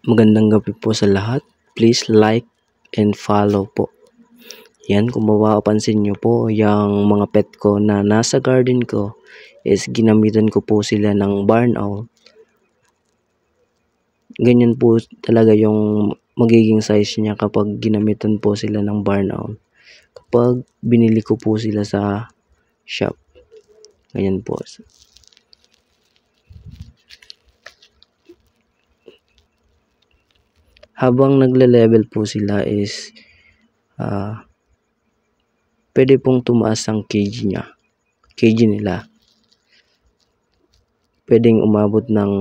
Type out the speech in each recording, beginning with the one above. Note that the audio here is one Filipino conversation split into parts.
Magandang gabi po sa lahat. Please like and follow po. Yan, kung mapapansin nyo po, yung mga pet ko na nasa garden ko is ginamitan ko po sila ng barn owl. Ganyan po talaga yung magiging size niya kapag ginamitan po sila ng barn owl. Kapag binili ko po sila sa shop. Ganyan po. Habang nagle-level po sila is pwede pong tumaas ang kg nila. Pwedeng umabot ng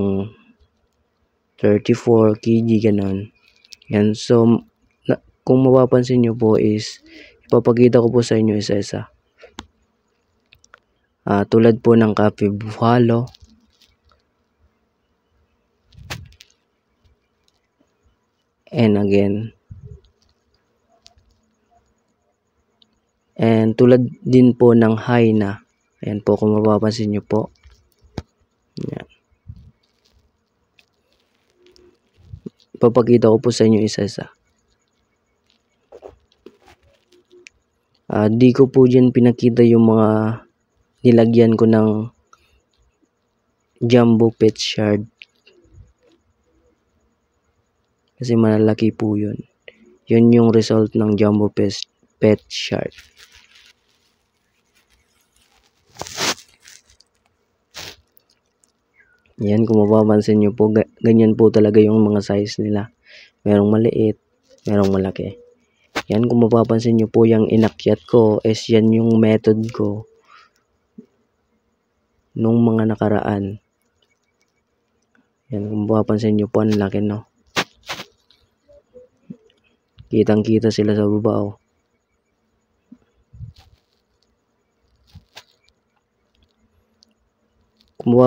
34 kg ganun. Yan, so kung mapapansin nyo po is ipapakita ko po sa inyo isa-isa. Tulad po ng capybalo, and again, and tulad din po ng hyena. Ayan po, kung mapapansin nyo po. Ayan. Ipapakita ko po sa inyo isa-isa. Di ko po dyan pinakita yung mga nilagyan ko ng jumbo pet shard. Kasi malalaki po yun. Yun yung result ng jumbo pet shard. Yan, kung mapapansin nyo po, ganyan po talaga yung mga size nila. Merong maliit, merong malaki. Yan, kung mapapansin nyo po, yung inakyat ko is yan yung method ko nung mga nakaraan. Yan, kung mapapansin nyo po, ang laki, no? Kitang-kita sila sa baba, oh. Kung